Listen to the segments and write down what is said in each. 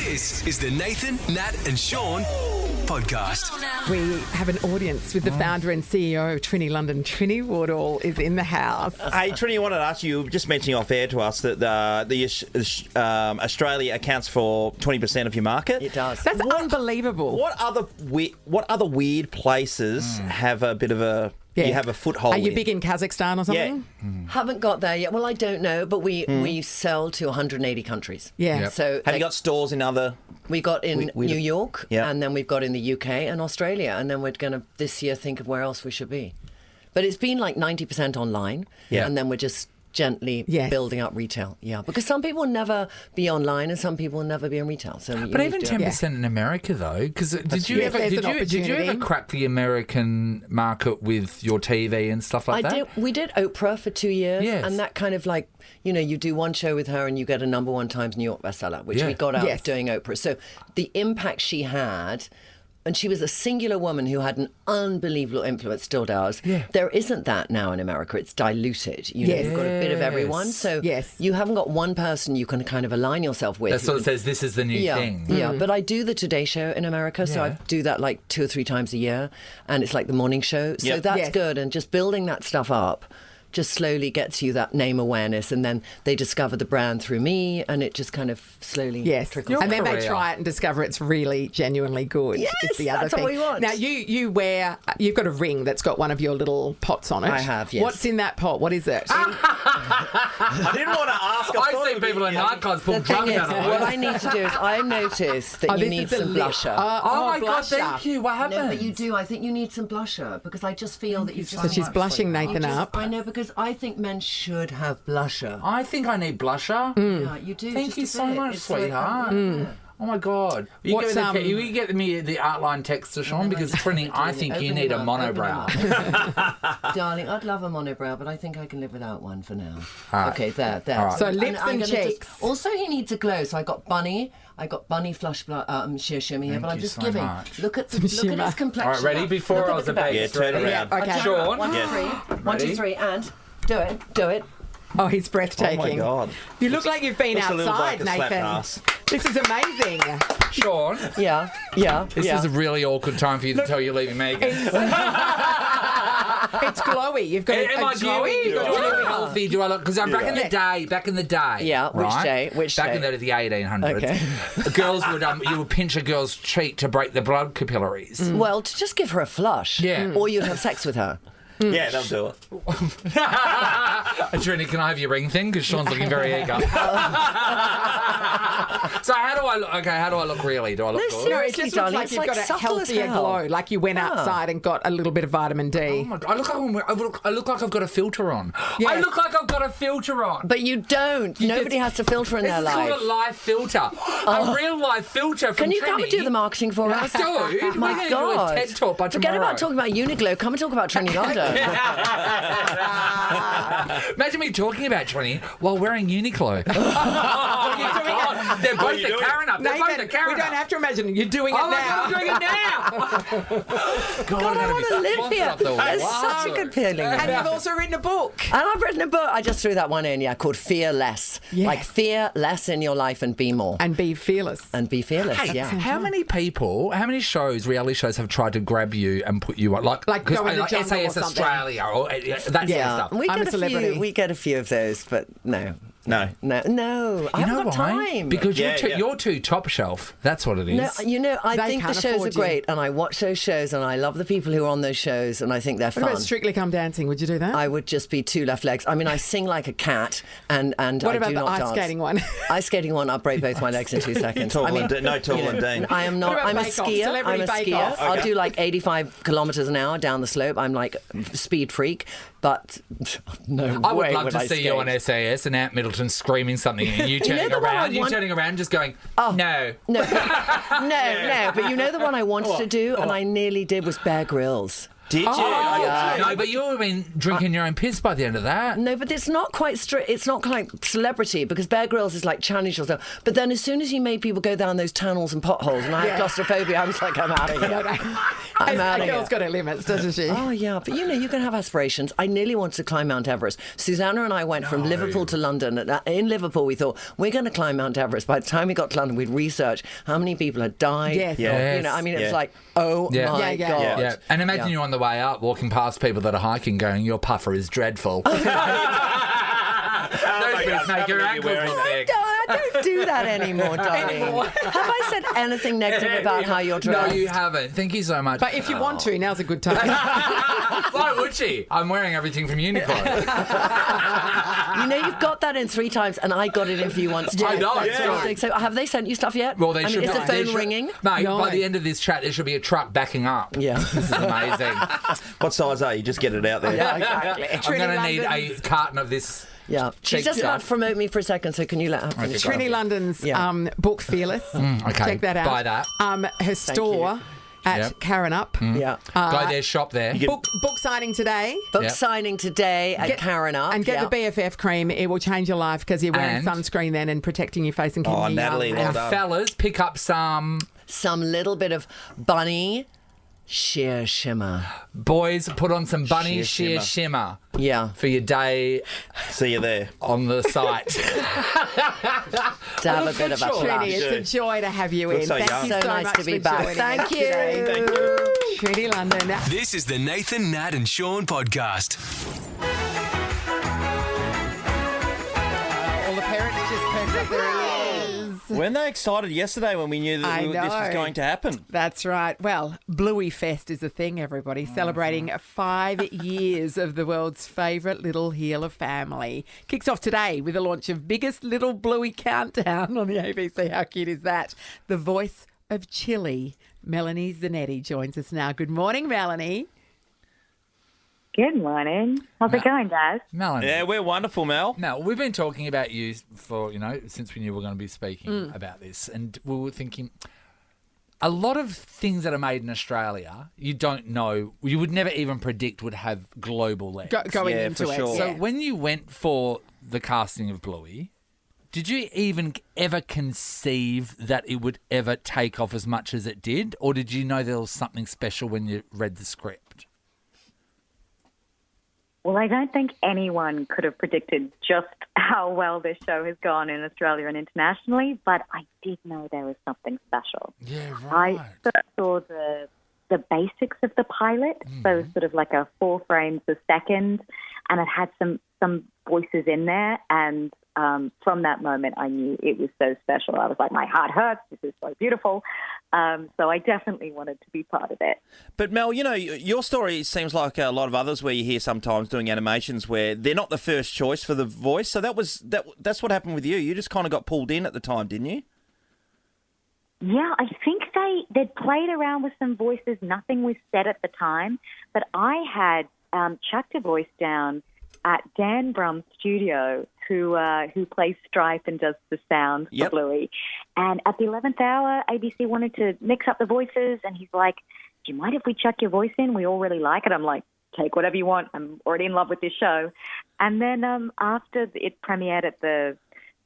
This is the Nathan, Nat and Shaun podcast. We have an audience with the founder and CEO of Trinity London. Trinity Woodall is in the house. Hey, Trinity, I wanted to ask you, just mentioning off air to us that Australia accounts for 20% of your market. It does. That's unbelievable. What other weird places have a bit of a... Yeah. You have a foothold Are you in? big in Kazakhstan or something? Haven't got there yet. Well, I don't know, but we sell to 180 countries. Yeah. Yep. So Have you got stores in other... we got in New York, Yeah. and then we've got in the UK and Australia, and then we're going to this year think of where else we should be. But it's been like 90% online, Yeah. and then we're just gently Yes. building up retail. Yeah, because some people will never be online and some people will never be in retail. So But even 10% in America, though, because did you Yes, ever there's an did you ever opportunity. crack the American market with your TV and stuff like that? We did Oprah for 2 years, Yes. and that kind of like, you do one show with her and you get a #1 Times New York bestseller, which Yeah. we got out Yes. of doing Oprah. So the impact she had, and she was a singular woman who had an unbelievable influence, still does. Yeah. There isn't that now in America. It's diluted. Yes. You've got a bit of everyone. Yes. So Yes. you haven't got one person you can kind of align yourself with. That who sort of can- says this is the new yeah, thing. Yeah, but I do the Today Show in America, so Yeah. I do that like 2 or 3 times a year, and it's like the morning show. So Yep. that's Yes. good, and just building that stuff up just slowly gets you that name awareness, and then they discover the brand through me, and it just kind of slowly Yes, trickles. and then they career. try it and discover it's really genuinely good. Yes, is the other that's thing. what we want. Now you've got a ring that's got one of your little pots on it. I have, yes. What's in that pot? What is it? I didn't want to ask. I see people in nightclubs pull The thing drugs is, out of what it. I need to do is I noticed that Oh, you this need is a some lip. blusher. Oh my God, blusher. thank you. What happened? No, but you do. I think you need some blusher because I just feel that you just. So she's blushing Nathan up. I know, because I think men should have blusher. I think I need blusher. Yeah, you do. Thank just you a so bit. much, It's like, sweetheart. Oh my God. You What's, get me the outline text to Sean because Trini, I think you Open need him a up, open monobrow. him up. Darling, I'd love a monobrow, but I think I can live without one for now. All right. Okay, there. All right. So lips I'm and gonna just- cheeks. also, he needs a glow. So I got bunny flush sheer shimmy here, Thank but I'm you just so giving. much. Look at shimmer. his complexion. All right, ready? now. Before Look I at was the a baby. Yeah, turn complexion. around. Okay. Sean. 1, 2, Yeah. 3. 1, 2, 3, and do it. Oh, he's breathtaking. Oh my God. You look like you've been Looks a little outside, like a slapped Nathan. ass. This is amazing. Sean, Yeah. this is a really awkward time for you to tell you're leaving me again. It's glowy. You've got Am I glowy? You've got Do I a look glowy. healthy? Do I look? Because I'm back in the day. Yeah, which right? day? Which back day? in the 1800s. Okay. Girls would you would pinch a girl's cheek to break the blood capillaries. Well, to just give her a flush. Yeah. Or you'd have sex with her. Yeah, they'll do it. Trini, can I have your ring thing? Because Sean's looking very eager. So how do I look? Okay, how do I look really? Do I look No, good? No, it Seriously, just looks darling, like it's you've like got a subtle as healthier hell. glow, like you went outside and got a little bit of vitamin D. Oh my God, I look like I've got a filter on. Yes. I look like I've got a filter on. But you don't. Nobody has to filter in This their is life. called a live filter. A real live filter from Can you come and Trini. do the marketing for us? Dude, we're My going to God. do a TED Talk by Forget tomorrow. about talking about Uniqlo. Come and talk about Trini London. Imagine me talking about Trini while wearing Uniqlo. Oh my God. They're both you a doing? Karen up. They're both a Nathan, Karen we don't up. have to imagine. You're doing it Oh my now. God, I'm doing it now. God, I want to live here. It's such a good feeling. And And you've also written a book. I've written a book. I just threw that one in, called Fear Less. Yes. Like fear less in your life and be more. And be fearless. And be fearless, Hey, yeah. how many reality shows have tried to grab you and put you on? Like Like go in the jungle SAS or something. Australia or that sort of stuff. We I'm a get celebrity. We get a few of those, but no. No. I You haven't know got why? time. Because Yeah, yeah. you're too top shelf. That's what it is. No, I They think the can't shows are afford you. great, and I watch those shows, and I love the people who are on those shows, and I think they're What fun. about Strictly Come Dancing? Would you do that? I would just be 2 left legs. I mean, I sing like a cat, and What I about do the not ice dance. skating one? Ice skating one, I'll break both my legs in 2 seconds. Tall I mean, and no tall and Dean. I am not. What about I'm a Bake Off? skier. Celebrity I'm a Bake skier. Off? I'll do like 85 kilometres an hour down the slope. I'm like a speed freak, but no I would way love would to I see you on skate. SAS and Ant Middleton screaming something and you turning the one I around, want- just going, no. No, no. But you know the one I wanted to do, and I nearly did, was Bear Grylls. Did you? No, but you've been drinking your own piss by the end of that. No, but it's not quite strict. It's not like celebrity because Bear Grylls is like challenge yourself. But then as soon as you made people go down those tunnels and potholes, and I had claustrophobia, I was like, I'm out of here. I'm out A of here. girl's got her limits, doesn't she? Oh, yeah. But, you can have aspirations. I nearly wanted to climb Mount Everest. Susanna and I went from Liverpool to London. And in Liverpool, we thought, we're going to climb Mount Everest. By the time we got to London, we'd research how many people had died. Yes. Yes. It was like, oh, Yeah. my Yeah. God. Yeah, and imagine you're on the way up, walking past people that are hiking, going, "Your puffer is dreadful." Those bits make your ankles look big. I don't do that anymore, darling. Have I said anything negative about how you're dressed? No, you haven't. Thank you so much. But if you want to, now's a good time. Why would she? I'm wearing everything from Uniqlo. You've got that in 3 times, and I got it in for you once too. I know, it's right. So have they sent you stuff yet? Well, they should. Is the they phone should- ringing? No, by the end of this chat, there should be a truck backing up. Yeah. This is amazing. What size are you? Just get it out there. Yeah, exactly. I'm going to need a carton of this. Yeah. She's just about to promote me for a second, so can you let her finish? Trinny London's Yeah. book Fearless. Okay, Check that out. buy that. Her store at Yep. Karen Up. Yeah. Go there, shop there. Book signing today. Book Yep. signing today at Karen Up. And get the BFF cream. It will change your life because you're wearing And- sunscreen then and protecting your face and keeping you Natalie, young. well And done. fellas, pick up some. Some little bit of bunny sheer shimmer. Boys, put on some bunny Sheer sheer shimmer Yeah. for your day See you there. on the site. To have a bit of a sure. Trini, flash. it's a joy to have you in. so Thank young. you So so nice much to be for back. joining Thank us you. today. Thank you. Trini London. This is the Nathan, Nat, and Sean podcast. All the parents just perked up their ears. Weren't they excited yesterday when we knew that I this was know. going to happen? That's right. Well, Bluey Fest is a thing, everybody, celebrating 5 years of the world's favourite little healer family. Kicks off today with the launch of Biggest Little Bluey Countdown on the ABC. How cute is that? The voice of Chile, Melanie Zanetti, joins us now. Good morning, Melanie. Good morning. How's it going, guys? Melanie. Yeah, we're wonderful, Mel. Now, we've been talking about you for, since we knew we were going to be speaking about this. And we were thinking, a lot of things that are made in Australia, you don't know, you would never even predict would have global legs. Going Yeah, into for it. sure. So yeah. when you went for the casting of Bluey, did you even ever conceive that it would ever take off as much as it did? Or did you know there was something special when you read the script? Well, I don't think anyone could have predicted just how well this show has gone in Australia and internationally, but I did know there was something special. Yeah, right. I first saw the basics of the pilot, so sort of like a 4 frames a second, and it had some voices in there, and from that moment I knew it was so special. I was like, my heart hurts, this is so beautiful. So I definitely wanted to be part of it. But Mel, your story seems like a lot of others where you hear sometimes doing animations where they're not the first choice for the voice. So that's what happened with you. You just kind of got pulled in at the time, didn't you? Yeah, I think they'd played around with some voices. Nothing was said at the time, but I had chucked a voice down at Dan Brum's studio, who plays Stripe and does the sound Yep. for Bluey. And at the 11th hour, ABC wanted to mix up the voices, and he's like, do you mind if we chuck your voice in? We all really like it. I'm like, take whatever you want. I'm already in love with this show. And then after it premiered at the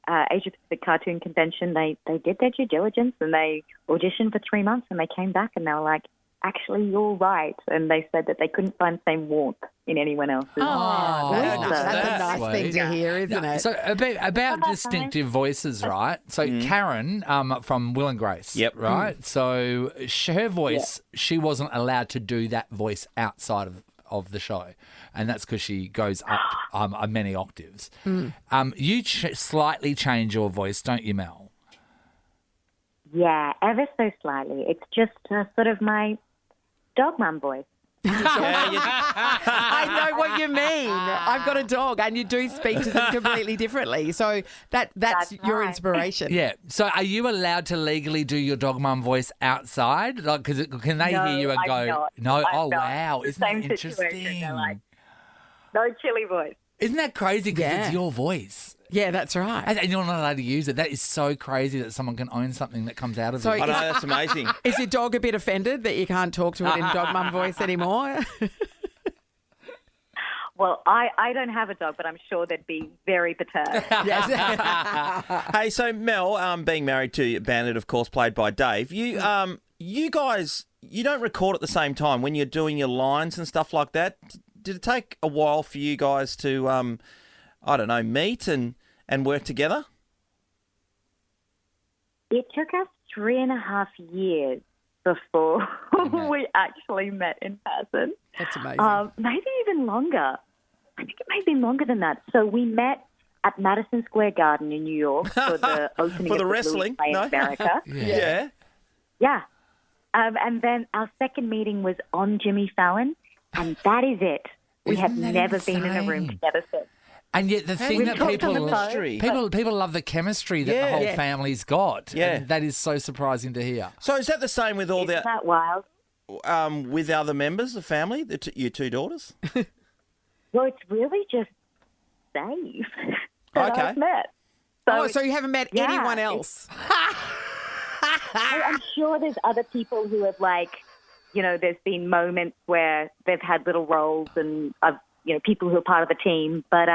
Asia Pacific Cartoon Convention, they did their due diligence, and they auditioned for 3 months, and they came back, and they were like, actually, you're right. And they said that they couldn't find the same warmth in anyone else's. Oh, that's, voice. nice. That's a That's nice thing to hear, isn't it? So about distinctive voices, right? So Karen from Will and Grace, Yep. right? So her voice, she wasn't allowed to do that voice outside of the show, and that's because she goes up many octaves. You slightly change your voice, don't you, Mel? Yeah, ever so slightly. It's just sort of my dog mum voice. I know what you mean. I've got a dog, and you do speak to them completely differently. So that's your right. inspiration. Yeah. So are you allowed to legally do your dog mum voice outside? Like, can they No, hear you and I'm go, not. no? I'm Oh, not. wow. The Isn't that same situation, interesting? they're like, no chili voice. Isn't that crazy? Because Yeah. it's your voice. Yeah, that's right. And you're not allowed to use it. That is so crazy that someone can own something that comes out of So it. I know, that's amazing. Is your dog a bit offended that you can't talk to it in dog mum voice anymore? Well, I don't have a dog, but I'm sure they'd be very perturbed. Hey, so Mel, being married to Bandit, of course, played by Dave, you guys, you don't record at the same time when you're doing your lines and stuff like that. Did it take a while for you guys to, I don't know, meet and work together? It took us 3.5 years before we actually met in person. That's amazing. Maybe even longer. I think it may have been longer than that. So we met at Madison Square Garden in New York for the opening For the of wrestling? Play in No? America. Yeah. Yeah. And then our second meeting was on Jimmy Fallon, and that is it. We have Isn't that never been in a room insane? together since. And yet the thing we've that talked people on the phone, people love the chemistry that the Yeah. whole Yeah. family's got. Yeah. And that is so surprising to hear. So is that the same with all Isn't that wild? with other members of family, your two daughters? Well, it's really just Dave that Okay. I've met. So you haven't met yeah, anyone else? I'm sure there's other people who have, like, you know, there's been moments where they've had little roles and, you know, people who are part of the team. But,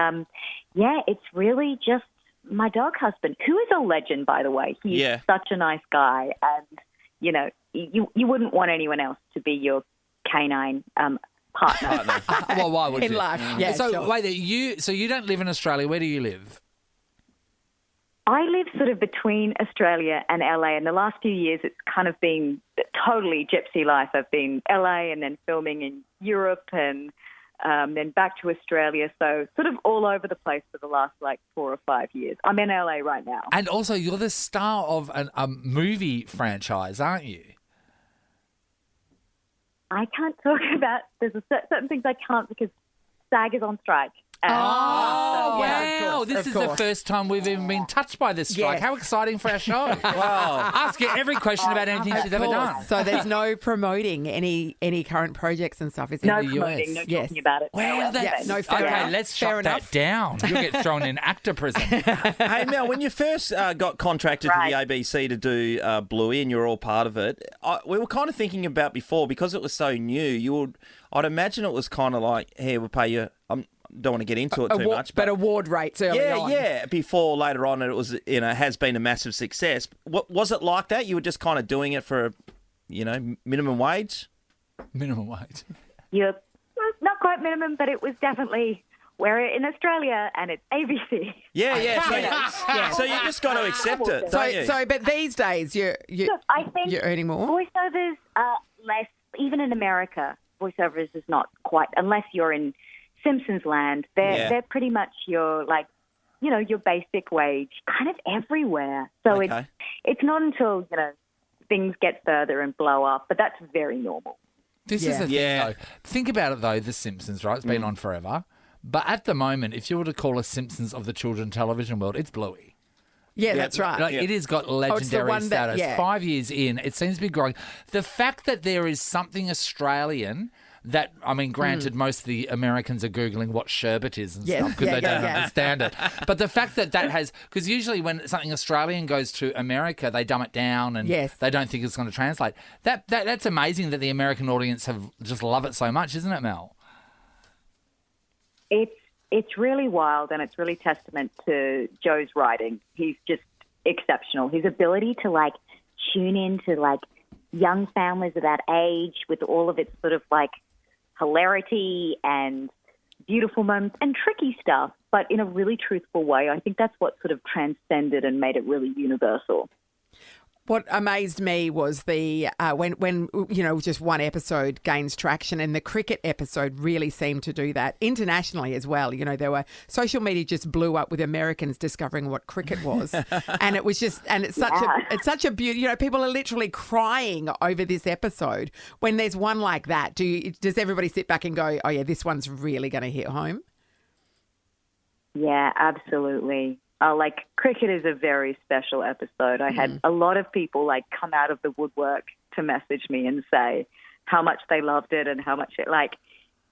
yeah, it's really just my dog husband, who is a legend, by the way. He's such a nice guy. And, you know, you wouldn't want anyone else to be your canine partner. Well, why would In you? life, yeah, So sure. wait, you don't live in Australia. Where do you live? I live sort of between Australia and LA, and the last few years it's kind of been totally gypsy life. I've been LA and then filming in Europe and then back to Australia, so sort of all over the place for the last, like, 4 or 5 years. I'm in LA right now. And also, you're the star of a movie franchise, aren't you? I can't talk about, there's certain things I can't because SAG is on strike. Oh, yeah, wow. of This course, is of the course. first time we've even been touched by this strike. Yes. How exciting for our show. Wow. Ask her every question about anything she's ever done. So there's no promoting any current projects and stuff, is there? No in the promoting, US. no Yes. talking about it. Well, that's... no, fair okay, enough. let's Fair shut that enough. down. You'll get thrown in actor prison. Hey, Mel, when you first got contracted to the ABC to do Bluey and you're all part of it, we were kind of thinking about before, because it was so new, I'd imagine it was kind of like, hey, we'll pay you... don't want to get into it too much. But award rates early on. Yeah, before later on it was, has been a massive success. What was it like that? You were just kind of doing it for, minimum wage? Minimum wage. Yeah, not quite minimum, but it was definitely, we're in Australia and it's ABC. Yeah. So you just got to accept it, don't you? So, but these days Look, I think you're earning more. voiceovers are less, even in America, voiceovers is not quite, unless you're in Simpsons land, they're pretty much your, like, your basic wage kind of everywhere. So it's not until, things get further and blow up, but that's very normal. This is the thing, though. Think about it, though, The Simpsons, right? It's been on forever. But at the moment, if you were to call a Simpsons of the children television world, it's Bluey. Yeah, that's right. Like, it has got it's the legendary one that- status. yeah. 5 years in, it seems to be growing. The fact that there is something Australian that, I mean, granted, most of the Americans are Googling what sherbet is and stuff because they don't understand it. But the fact that has, because usually when something Australian goes to America, they dumb it down and they don't think it's going to translate. That's amazing that the American audience have just love it so much, isn't it, Mel? It's really wild, and it's really testament to Joe's writing. He's just exceptional. His ability to, like, tune into, like, young families of that age with all of its sort of, like, hilarity and beautiful moments and tricky stuff, but in a really truthful way. I think that's what sort of transcended and made it really universal. What amazed me was the when just one episode gains traction, and the cricket episode really seemed to do that internationally as well. There were social media just blew up with Americans discovering what cricket was, and it was just it's such a beauty. People are literally crying over this episode. When there's one like that, does everybody sit back and go, oh yeah, this one's really going to hit home? Yeah, absolutely. Like, cricket is a very special episode. I had a lot of people, like, come out of the woodwork to message me and say how much they loved it and how much it, like,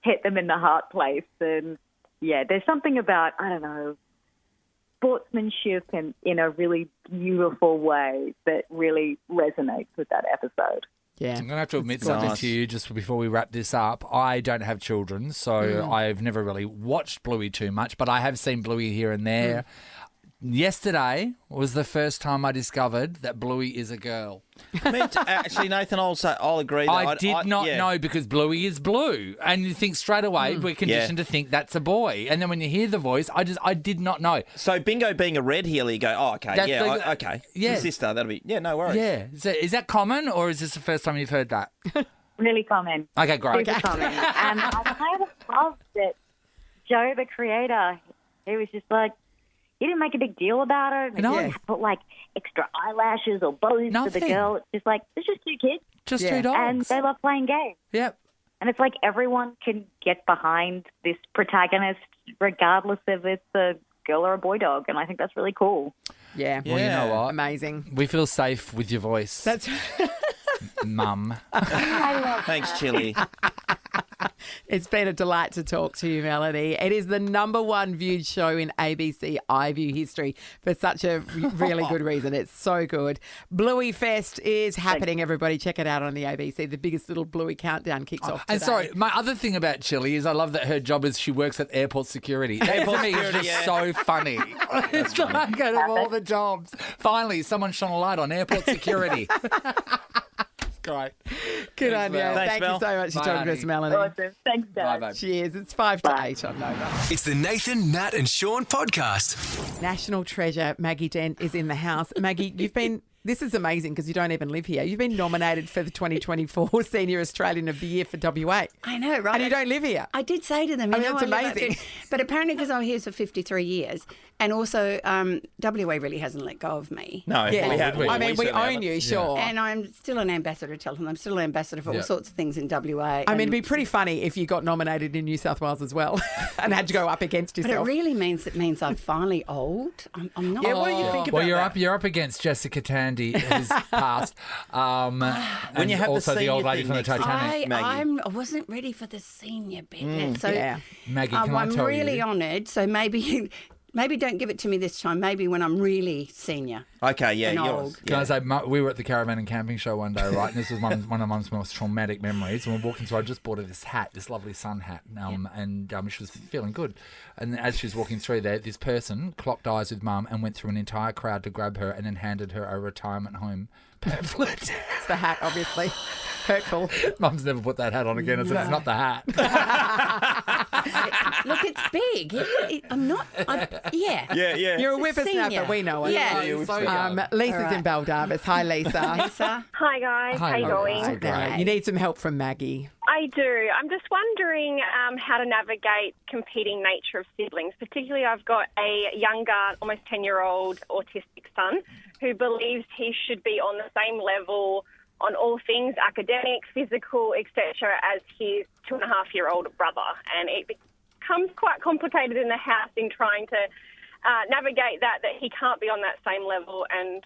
hit them in the heart place. And, yeah, there's something about, I don't know, sportsmanship and in a really beautiful way that really resonates with that episode. Yeah. I'm going to have to admit something to you just before we wrap this up. I don't have children, so I've never really watched Bluey too much, but I have seen Bluey here and there. Yesterday was the first time I discovered that Bluey is a girl. Actually, Nathan, I'll agree. That I did not know because Bluey is blue, and you think straight away we're conditioned to think that's a boy, and then when you hear the voice, I did not know. So Bingo being a red heel, you go, oh, okay, That's okay, yeah. sister, that'll be no worries. Yeah, is that common, or is this the first time you've heard that? Really common. Okay, great. Super common. And I kind of love that Joe, the creator, he was just like, he didn't make a big deal about it. He didn't put like extra eyelashes or bows for the girl. It's just like, it's just two kids. Just two dogs. And they love playing games. Yep. And it's like everyone can get behind this protagonist regardless if it's a girl or a boy dog. And I think that's really cool. Yeah. Well, you know what? Amazing. We feel safe with your voice. That's Mum. Thanks, Chili. It's been a delight to talk to you, Melody. It is the #1 viewed show in ABC iView history for such a really good reason. It's so good. Bluey Fest is happening, everybody. Check it out on the ABC. The biggest little Bluey countdown kicks off today. And sorry, my other thing about Chili is I love that her job is she works at airport security. That to me is just so funny. It's like out of all the jobs. Finally, someone shone a light on airport security. Great. Good on you. Mel. Thanks, Thank you Mel. so much for Bye, talking to us, honey. Melody. Awesome. Thanks, Bye, Dad. babe. Cheers. It's 5 to 8 on Nova. It's the Nathan, Nat and Shaun podcast. National treasure Maggie Dent is in the house. Maggie, this is amazing because you don't even live here. You've been nominated for the 2024 Senior Australian of the Year for WA. I know, right? And you don't live here. I did say to them, I mean, know, that's I live amazing. up here. But apparently because I'm here for 53 years, and also WA really hasn't let go of me. No, Yeah. we have. I mean, we certainly own haven't. you, sure. And I'm still an ambassador, tell them. I'm still an ambassador for all sorts of things in WA. I mean, it'd be pretty funny if you got nominated in New South Wales as well and had to go up against but yourself. it really means I'm finally old. I'm not. Yeah, what do you think about Well, that? you're up against Jessica Tandy, who's passed. And you have the also the old senior lady thing from the next to you. Titanic. Maggie. I wasn't ready for the senior bit. So yeah. Maggie, can I I'm tell really you? honoured. So maybe don't give it to me this time. Maybe when I'm really senior. Okay, yeah, and yours. old. Can I say, we were at the Caravan and Camping Show one day, right? And this was one of Mum's most traumatic memories. And we're walking through, I just bought her this hat, this lovely sun hat, and she was feeling good. And as she was walking through there, this person clocked eyes with Mum and went through an entire crowd to grab her and then handed her a retirement home pamphlet. It's the hat, obviously. Hurtful. Mum's never put that hat on again. I said, it's not the hat. Look, it's big. I'm not. Yeah. Yeah, yeah. You're a It's whippersnapper, senior. we know it. Yeah. You're so young. Lisa's All right. in Baldarvis. Hi, Lisa. Lisa. Hi guys, Hi, how you Lisa. going? Now, you need some help from Maggie. I do. I'm just wondering how to navigate competing nature of siblings. Particularly, I've got a younger, almost 10-year-old autistic son who believes he should be on the same level on all things academic, physical, etc., as his 2.5-year-old brother, and it becomes quite complicated in the house in trying to navigate that he can't be on that same level and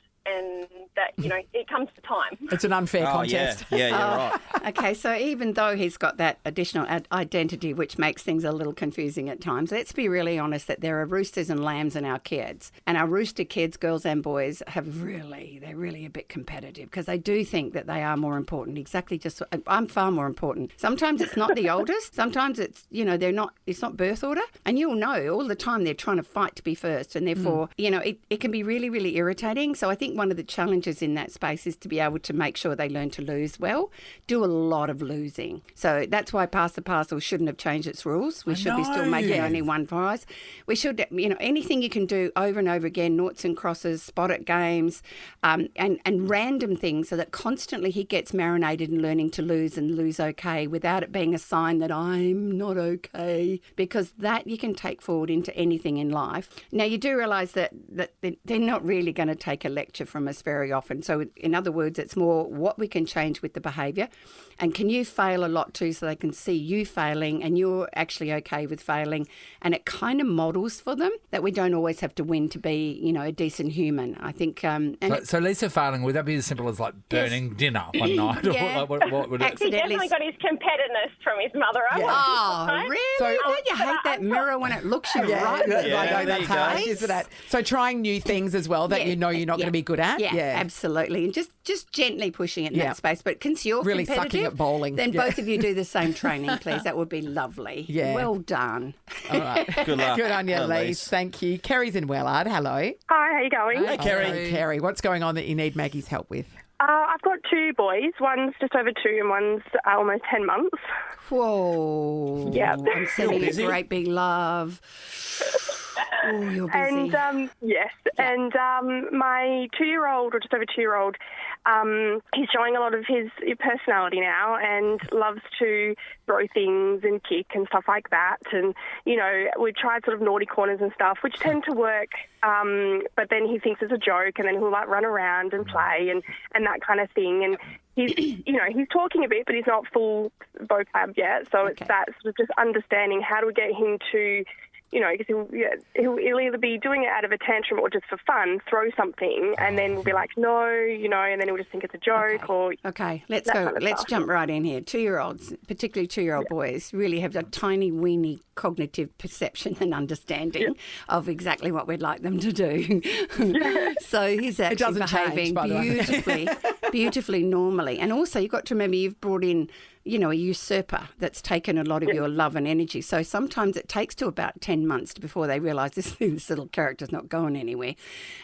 that, it comes to time. It's an unfair contest. Yeah, you're right. Okay, so even though he's got that additional identity, which makes things a little confusing at times, let's be really honest that there are roosters and lambs in our kids. And our rooster kids, girls and boys, they're really a bit competitive because they do think that they are more important. Exactly, I'm far more important. Sometimes it's not the oldest. Sometimes it's, it's not birth order. And you'll know all the time they're trying to fight to be first. And therefore, it can be really, really irritating. So I think one of the challenges in that space is to be able to make sure they learn to lose well, do a lot of losing. So that's why Pass the Parcel shouldn't have changed its rules. We should be still making only one prize. We should, anything you can do over and over again, noughts and crosses, spot it games, and random things so that constantly he gets marinated in learning to lose and lose okay without it being a sign that I'm not okay, because that you can take forward into anything in life. Now, you do realise that they're not really going to take a lecture from us very often. So in other words, it's more what we can change with the behaviour. And can you fail a lot too, so they can see you failing and you're actually okay with failing. And it kind of models for them that we don't always have to win to be, a decent human. I think. So Lisa failing, would that be as simple as like burning dinner one night? Yeah. Or what would it? He definitely got his competitiveness from his mother. Oh, really? So- Don't you hate that mirror when it looks you right? I know there that's you go. harsh, isn't it? So trying new things as well that you're not going to be good at. Yeah, absolutely. And just gently pushing it in that space. But since you're Really competitive, sucking at bowling. then Yeah. both of you do the same training, please. That would be lovely. Yeah. Well done. All right. Good luck. Good on you, Hello, Lise. Lise. Thank you. Kerry's in Wellard. Hello. Hi, how you going? Hey, Kerry. Hey, Kerry, what's going on that you need Maggie's help with? I've got two boys. One's just over 2 and one's almost 10 months. Whoa. Yeah. I'm sending you busy? great big love. Oh, you're busy. And yes, and my 2-year-old, or just over 2-year-old, he's showing a lot of his personality now and loves to throw things and kick and stuff like that. And, we tried sort of naughty corners and stuff, which tend to work, but then he thinks it's a joke and then he'll like run around and play and that kind of thing. And he's, he's talking a bit, but he's not full vocab yet. So it's that sort of just understanding how do we get him to, because he'll either be doing it out of a tantrum or just for fun, throw something, and then we'll be like, no, and then he'll just think it's a joke or... Okay, let's that go. kind of Let's stuff. jump right in here. 2-year-olds, particularly 2-year-old boys, really have a tiny, weeny cognitive perception and understanding of exactly what we'd like them to do. So he's actually doesn't change, behaving by the way. beautifully normally. And also, you've got to remember you've brought in a usurper that's taken a lot of your love and energy. So sometimes it takes to about 10 months before they realise this little character's not going anywhere.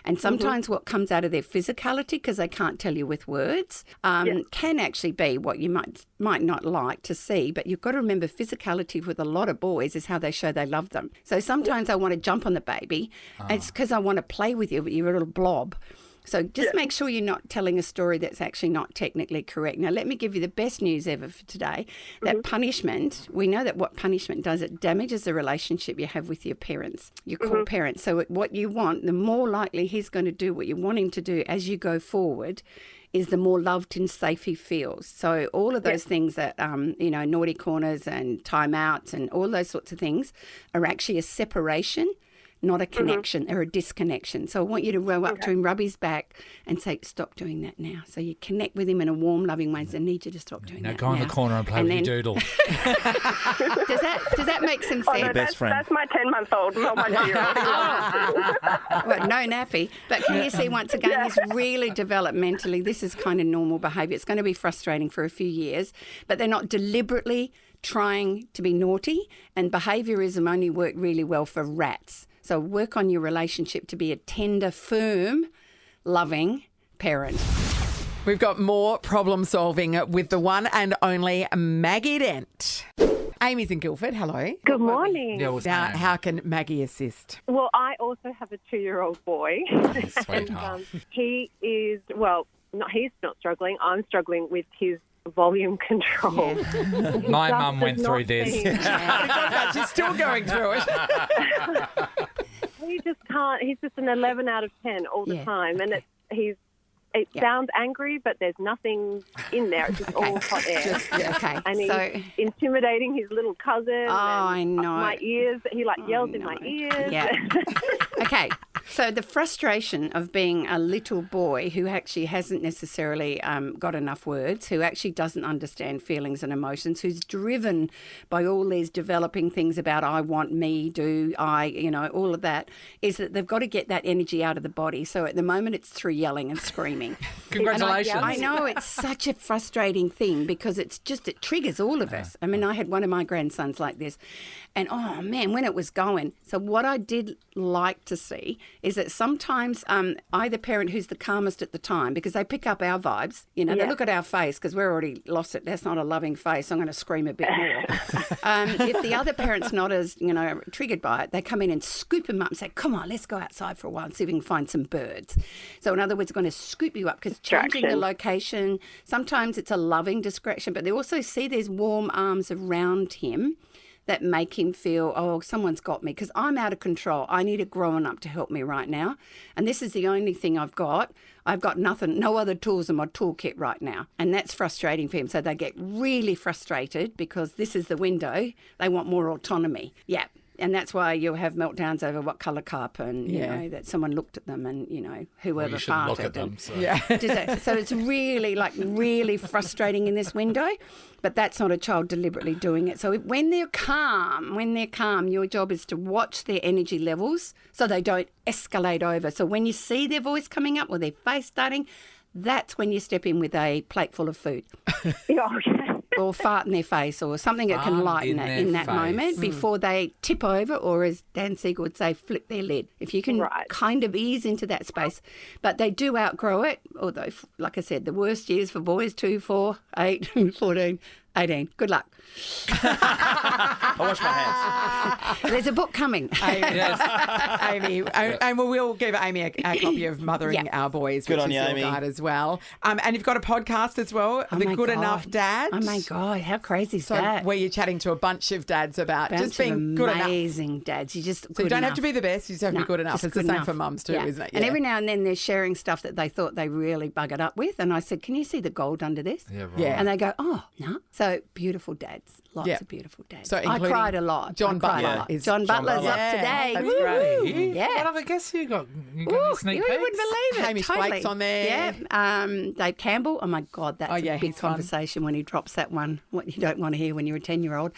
And sometimes what comes out of their physicality, because they can't tell you with words, can actually be what you might not like to see. But you've got to remember physicality with a lot of boys is how they show they love them. So sometimes I want to jump on the baby. And it's because I want to play with you, but you're a little blob. So just make sure you're not telling a story that's actually not technically correct. Now, let me give you the best news ever for today. That punishment, we know that what punishment does, it damages the relationship you have with your parents, your core parents. So what you want, the more likely he's going to do what you want him to do as you go forward, is the more loved and safe he feels. So all of those things that, naughty corners and timeouts and all those sorts of things are actually a separation, not a connection or a disconnection. So I want you to row up to him, rub his back and say, stop doing that now. So you connect with him in a warm, loving way. So I need you to stop doing that Go in the corner and play with your doodle. Does that make some sense? No, best friend. that's my 10-month-old, not my 2-year-old. Well, no nappy. But can you see, once again, he's really developmentally, this is kind of normal behaviour. It's going to be frustrating for a few years, but they're not deliberately trying to be naughty, and behaviourism only work really well for rats. So work on your relationship to be a tender, firm, loving parent. We've got more problem solving with the one and only Maggie Dent. Amy's in Guildford. Hello. Good morning. Yeah, what's Now, my name? how can Maggie assist? Well, I also have a 2-year-old boy. Sweetheart. He is, he's not struggling. I'm struggling with his volume control. My Just mum went does through not this. seem- She's still going through it. He just can't. He's just an 11 out of 10 all the time, and it sounds angry, but there's nothing in there. It's just all hot air. Okay. And he's So, intimidating his little cousin. I know. My ears. He yells in my ears. Yeah. Okay. So the frustration of being a little boy who actually hasn't necessarily got enough words, who actually doesn't understand feelings and emotions, who's driven by all these developing things about I want, me, do, I, all of that, is that they've got to get that energy out of the body. So at the moment it's through yelling and screaming. Congratulations. I know it's such a frustrating thing because it triggers all of us. I mean, I had one of my grandsons like this and, oh, man, when it was going. So what I did like to see is that sometimes either parent who's the calmest at the time, because they pick up our vibes, they look at our face because we're already lost it. That's not a loving face. I'm going to scream a bit more. If the other parent's not as, triggered by it, they come in and scoop him up and say, come on, let's go outside for a while and see if we can find some birds. So in other words, they're going to scoop you up because changing the location, sometimes it's a loving distraction, but they also see there's warm arms around him that make him feel, oh, someone's got me because I'm out of control. I need a grown-up to help me right now. And this is the only thing I've got. I've got nothing, no other tools in my toolkit right now. And that's frustrating for him. So they get really frustrated because this is the window. They want more autonomy. Yeah. And that's why you'll have meltdowns over what colour cup and, you know, that someone looked at them and, you know, whoever You shouldn't farted. look at them. So. So it's really frustrating in this window, but that's not a child deliberately doing it. So when they're calm, your job is to watch their energy levels so they don't escalate over. So when you see their voice coming up or their face starting, that's when you step in with a plate full of food. Or fart in their face or something that can lighten it in that moment before they tip over or, as Dan Siegel would say, flip their lid. If you can kind of ease into that space. But they do outgrow it, although, like I said, the worst years for boys, 2, 4, 8, 14, 18. Good luck. I wash my hands. There's a book coming. Amy, and we'll give Amy a copy of Mothering Our Boys, Good which on is you, your Amy. guide as well. And you've got a podcast as well, The my Good God. Enough Dad. Oh, my God. How crazy is So that? where you're chatting to a bunch of dads about Bunch just being of good enough. amazing dads. You just So you don't have to be the best, you just have to be good enough. just It's the good same enough. for mums too, isn't it? And Yeah. every now and then they're sharing stuff that they thought they really buggered up with. And I said, can you see the gold under this? Yeah, right. Yeah. And they go, oh, no. So beautiful dads. Lots Yeah. of beautiful dads. So I including cried a lot. John I cried Butler a lot. is- John Butler's Butler. up today. That's Woo! great. Yeah. What other guests you got? You got Ooh, any sneak you peeks? wouldn't believe it. Hamish totally. Blake's on there. Yeah. Dave Campbell. Oh, my God, that's Oh, yeah, a big he's fun. conversation when he drops that one, what you don't want to hear when you're a 10-year-old.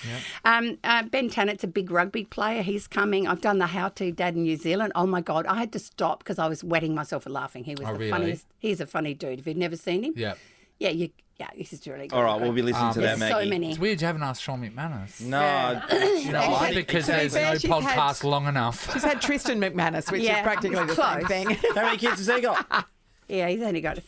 Ben Tannett's a big rugby player. He's coming. I've done the How To Dad in New Zealand. Oh, my God, I had to stop because I was wetting myself with laughing. He was the really? funniest. He's a funny dude. If you've never seen him. Yeah. Yeah, this is really good. All right, we'll be listening to that, There's Maggie. so many. It's weird you haven't asked Sean McManus. No, You know why? Because To be there's fair, no she's podcast had- long enough. She's had Tristan McManus, which is Yeah, practically the close. same thing. how many kids has he got? Yeah, he's not got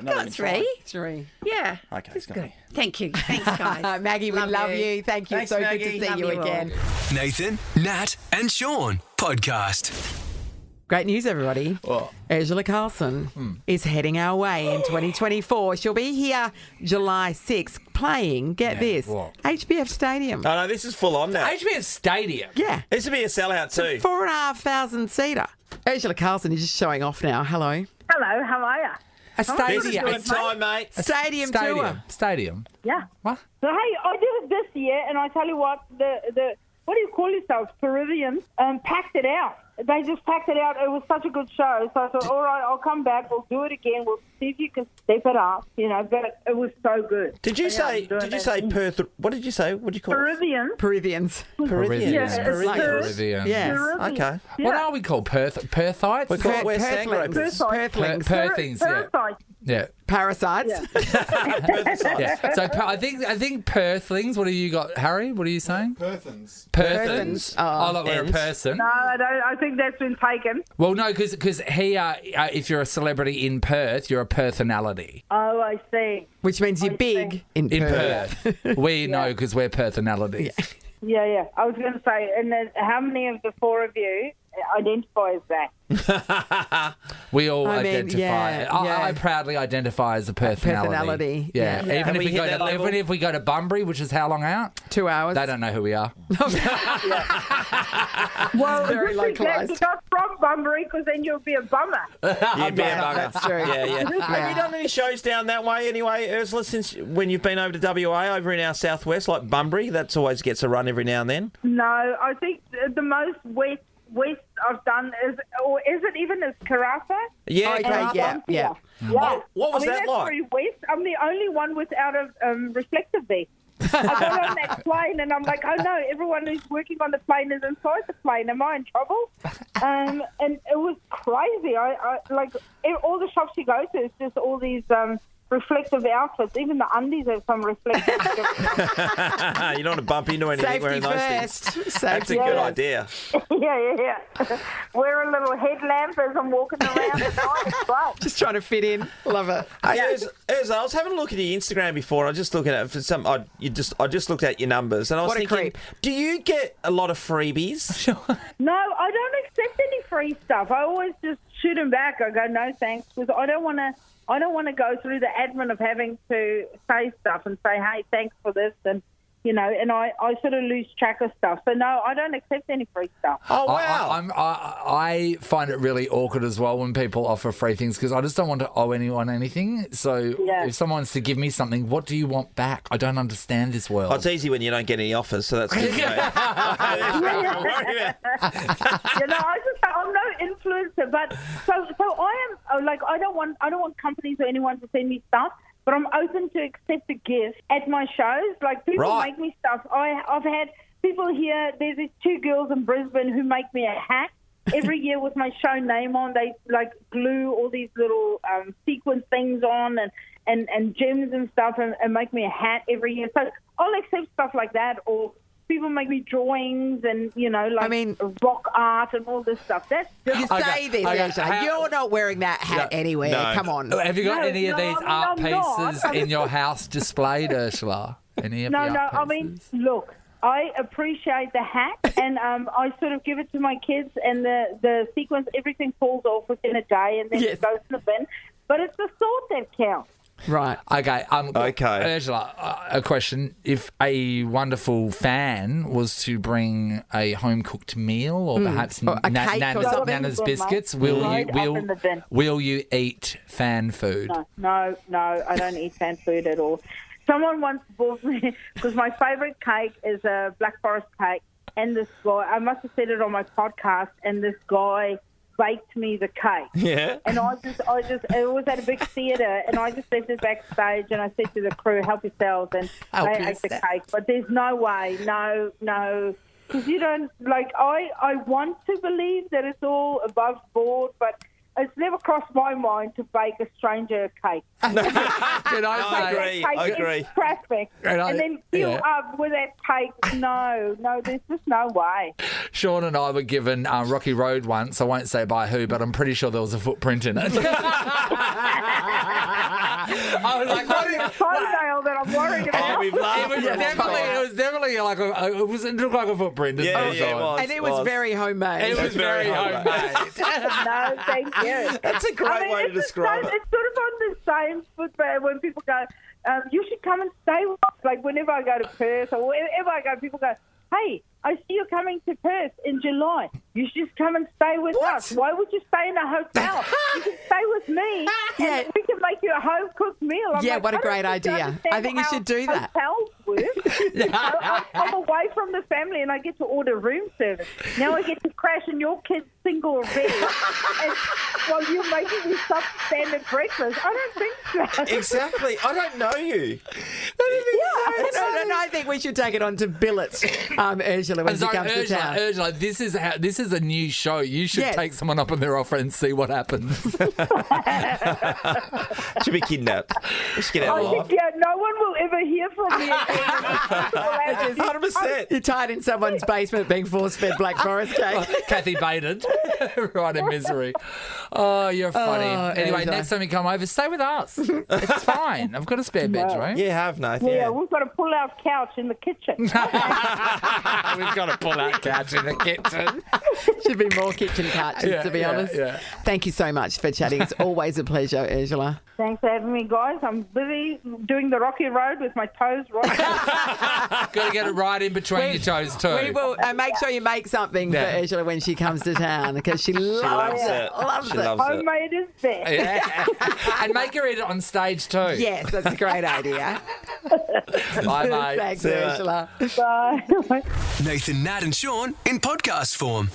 even 3. 3. Yeah. Okay, It's it's good. Thank you. Thanks, guys. Maggie, we love you. Thank you. Thanks, so Maggie. good to see Love you you all. again. Nathan, Nat, and Sean podcast. Great news, everybody. Ursula Carlson is heading our way in 2024. She'll be here July 6th playing, get this, what? HBF Stadium. Oh, no, this is full on now. HBS Stadium. Yeah. This would be a sellout too. 4,500 seater. Ursula Carlson is just showing off now. Hello. Hello, how are you? A This is stadium. big time, mate. Stadium tour. Stadium. Yeah. What? So hey, I did it this year, and I tell you what, the what do you call yourselves, Peruvians, packed it out. They just packed it out. It was such a good show. So I thought, all right, I'll come back. We'll do it again. We'll see if you can step it up, you know. But it was so good. Did you say Perth? What did you say? What did you call Peruvians? Peruvians. it? Peruvians. Yeah, it's Peruvians. Yes. Peruvians. Okay. What are we called? Perthites? We're Perthlings. Sangropers. Perthlings. Perthings, yeah. Parasites. Yeah. Parasites. Yeah. So I think Perthlings. What do you got, Harry? What are you saying? Perthins. Perthins. Oh, like we're a Ends. person. No, I don't. I think that's been taken. Well, no, because here, if you're a celebrity in Perth, you're a personality. Oh, I see. Which means you're big in In Perth. Perth, we know because we're personalities. Yeah. I was going to say, and then how many of the 4 of you identify as that? We all I mean, identify. yeah, yeah. I proudly identify as a personality. personality, Yeah. yeah. Even Can if we we hit go that to level? even if we go to Bunbury, which is how long out? 2 hours. They don't know who we are. Well, very just be glad localised. you're not from Bunbury, because then you'll be a bummer. You'd be a bugger. that's true. Yeah. Have you done any shows down that way anyway, Ursula, since when you've been over to WA, over in our southwest, like Bunbury? That's always gets a run every now and then. No, I think the most west I've done is, or is it even as Karasa? Yeah. Okay, yeah. Yeah. What was that that's like? Very west. I'm the only one without a reflective there. I got on that plane and I'm like, oh no, everyone who's working on the plane is inside the plane. Am I in trouble? And it was crazy. I like all the shops you go to, it's just all these reflective outfits. Even the undies have some reflective. You don't want to bump into anything wearing those first. things. Safety That's a good first. idea. yeah. Wear a little headlamp as I'm walking around at night. It's great. Just trying to fit in. Love it. Hey, Ursula, I was having a look at your Instagram before, and I was just looking at it for some. I just looked at your numbers, and I was What a thinking, creep. do you get a lot of freebies? No, I don't accept any free stuff. I always just shoot them back. I go, no thanks, because I don't want to go through the admin of having to say stuff and say, hey, thanks for this, and you know, and I sort of lose track of stuff. So, no, I don't accept any free stuff. Oh, wow. I find it really awkward as well when people offer free things because I just don't want to owe anyone anything. So if someone wants to give me something, what do you want back? I don't understand this world. Oh, it's easy when you don't get any offers, so that's good. I'm no influencer, but so I am like I don't want companies or anyone to send me stuff. But I'm open to accept a gift at my shows. Like, people make me stuff. I've had people here. There's these 2 girls in Brisbane who make me a hat every year with my show name on. They, like, glue all these little sequin things on and gems and stuff and make me a hat every year. So I'll accept stuff like that, or people make me drawings and, you know, like rock art and all this stuff. That's just... You say this, Angela. You're not wearing that hat anywhere. No. Come on. Have you got any of these art pieces in your house displayed, Ursula? Any of the art pieces? I mean, look, I appreciate the hat and I sort of give it to my kids and the sequence, everything falls off within a day and then it goes in the bin. But it's the thought that counts. Right. Okay. Okay. Ursula, a question. If a wonderful fan was to bring a home-cooked meal or perhaps Or a cake or something. Nana's biscuits, will you eat fan food? No, I don't eat fan food at all. Someone once bought me, because my favourite cake is a Black Forest cake, and this guy, I must have said it on my podcast, and this guy baked me the cake. Yeah. And I just, it was at a big theatre, and I just left it backstage, and I said to the crew, help yourselves, and they ate the cake. But there's no way, no, because you don't, like, I want to believe that it's all above board, but it's never crossed my mind to bake a stranger a cake. I agree. Traffic. And then fill up with that cake. No, there's just no way. Sean and I were given Rocky Road once. I won't say by who, but I'm pretty sure there was a footprint in it. I was like, what is a toenail that I'm worried about? Oh, we've laughed. It was definitely like it looked like a footprint. It was. And it was very homemade. It was very homemade. No, thank you. That's a great way to describe it. It's sort of on the same foot when people go, you should come and stay with us. Like, whenever I go to Perth or wherever I go, people go, hey, I see you're coming to Perth in July. You should just come and stay with us. Why would you stay in a hotel? You can stay with me and we can make you a home-cooked meal. I'm like, what a great idea. I think you should do that. Hotels work. I'm away from the family and I get to order room service. Now I get to crash in your kid's single bed and while you're making me substandard breakfast. I don't think so. Exactly. I don't know you. No, I think we should take it on to Billets, Ursula, when she comes to town. Ursula, this is a new show. You should take someone up on their offer and see what happens. Should be kidnapped. Let's get out alive. No one will ever hear from me again. 100%. You're tied in someone's basement being force-fed Black Forest cake. Kathy baited. Right in misery. Oh, you're funny. Anyway, next time you come over, stay with us. It's fine. I've got a spare bedroom. You have, Nathan. Yeah, we've got a pull-out couch in the kitchen. We've got a pull-out couch in the kitchen. Should be more kitchen couches, to be honest. Yeah. Thank you so much for chatting. It's always a pleasure, Ursula. Thanks for having me, guys. I'm busy doing the Rocky Road with my toes right now. Got to get it right in between your toes too. We will make sure you make something for Ursula when she comes to town because she loves it. Loves it. Homemade is best. Yeah. And make her eat it on stage too. Yes, that's a great idea. Bye, mate. Thanks, Ursula. Bye. Nathan, Nat and Sean in podcast form.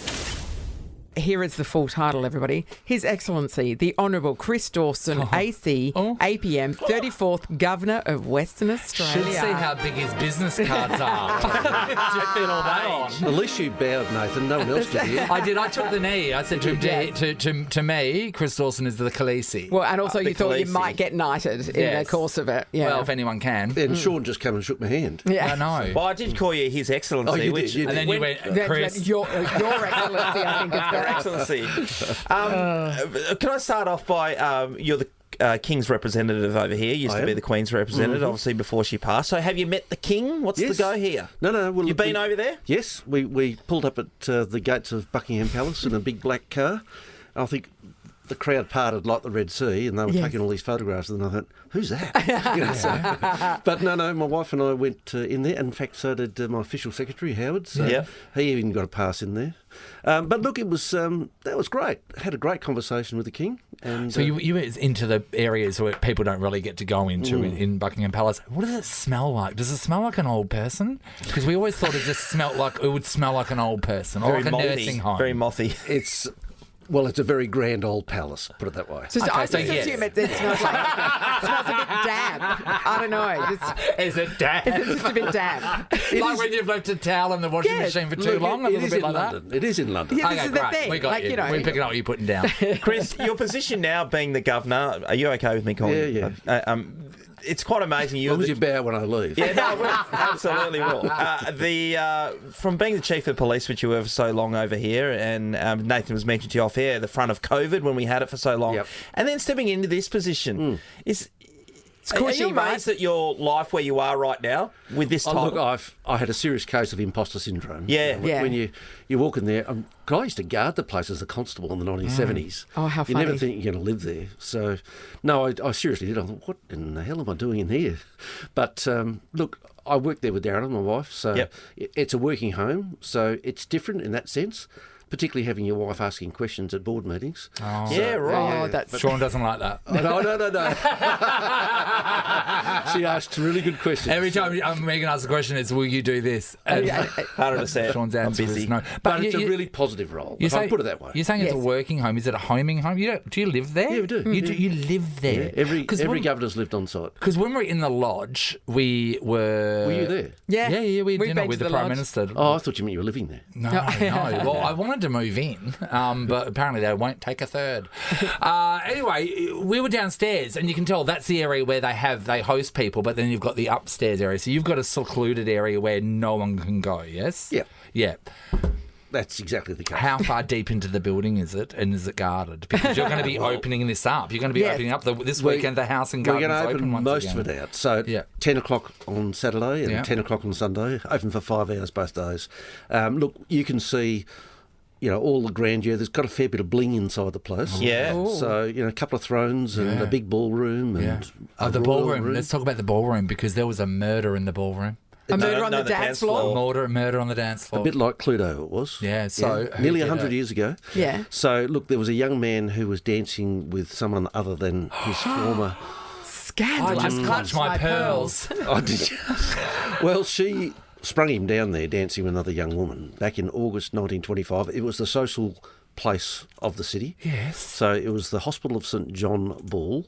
Here is the full title, everybody. His Excellency, the Honourable Chris Dawson, AC, APM, 34th Governor of Western Australia. Should see how big his business cards are. Just fit all that on. At least you bowed, Nathan. No one else did here. I did. I took the knee. I said to me, Chris Dawson is the Khaleesi. Well, and also you thought you might get knighted in the course of it. Yeah. Well, if anyone can. And Sean just came and shook my hand. Yeah. I know. Well, I did call you His Excellency. Oh, you did. And then you went, Chris. Your Excellency, I think it's Your Excellency. Can I start off by you're the King's representative over here. Used to be the Queen's representative, obviously, before she passed. So have you met the King? What's the go here? No. Well, You've been over there? Yes. We pulled up at the gates of Buckingham Palace in a big black car. I think the crowd parted like the Red Sea, and they were Yes. taking all these photographs, and I thought, who's that? You know, so- but no, my wife and I went in there. In fact, so did my official secretary, Howard. So Yeah. he even got a pass in there. But look, it was that was great. Had a great conversation with the King. And So you were into the areas where people don't really get to go into in Buckingham Palace. What does it smell like? Does it smell like an old person? Because we always thought it just smelled like it would smell like an old person or Very like a mothy. nursing home. Very mothy. it's a very grand old palace, put it that way. So I so just yes. assume it smells like it smells a bit damp. I don't know. Is it damp? It's just a bit damp. Like when you've left a towel in the washing Yes. machine for too Look, long, a it little is bit in like London. It is in London. Yeah, that. this Okay, is the great. thing. We got Like, you. you know- We're picking up what you're putting down. Chris, your position now being the governor, are you okay with me calling you? Yeah. It's quite amazing. As long as you bow when I leave. Yeah, no, I will. Absolutely will. From being the chief of police, which you were for so long over here, and Nathan was mentioned to you off air, the front of COVID when we had it for so long, Yep. and then stepping into this position, are cushy, you amazed at your life where you are right now with this title? Look, I had a serious case of imposter syndrome. Yeah. Yeah. When you walk in there, I used to guard the place as a constable in the 1970s. Oh, how You never funny. think you're going to live there. So, no, I seriously did. I thought, what in the hell am I doing in here? But look, I worked there with Darren, my wife, so Yep. it's a working home, so it's different in that sense. Particularly having your wife asking questions at board meetings. Oh. Yeah, right. Oh, that's Sean doesn't like that. No. She asked really good questions. Every time Megan asks a question, it's will you do this? And 100%. Sean's I'm answer busy. is no. But it's a really positive role, if I put it that way. You're saying it's a Yes. working home. Is it a homing home? Do you live there? Yeah, we do. You live there. Yeah, every 'Cause governor's lived on site. Because when we were in the lodge, we were. Were you there? Yeah. Yeah, we We've dinner been with to the the Prime lodge. Minister. Oh, I thought you meant you were living there. No. Well, I wanted to move in, but apparently they won't take a third. Anyway, we were downstairs, and you can tell that's the area where they host people, but then you've got the upstairs area. So you've got a secluded area where no one can go, yes? Yeah. Yeah. That's exactly the case. How far deep into the building is it, and is it guarded? Because you're going to be opening this up. You're going to be Yes. opening up this weekend. The house and We're gardens going to open open once most again. of it out. So Yeah. 10 o'clock on Saturday and Yeah. 10 o'clock on Sunday, open for 5 hours both days. Look, you can see, all the grandeur. There's got a fair bit of bling inside the place. Yeah. So, a couple of thrones and Yeah. a big ballroom. Yeah. And a The royal ballroom. room. Let's talk about the ballroom because there was a murder in the ballroom. A murder on the dance floor. Murder on the dance floor. A bit like Cluedo it was. Yeah, so who nearly did 100 it? years ago. Yeah. So, look, there was a young man who was dancing with someone other than his former... Scandal. I just clutched my pearls. Oh, did you? Well, she sprung him down there dancing with another young woman back in August 1925. It was the social place of the city. Yes. So it was the Hospital of St John Ball,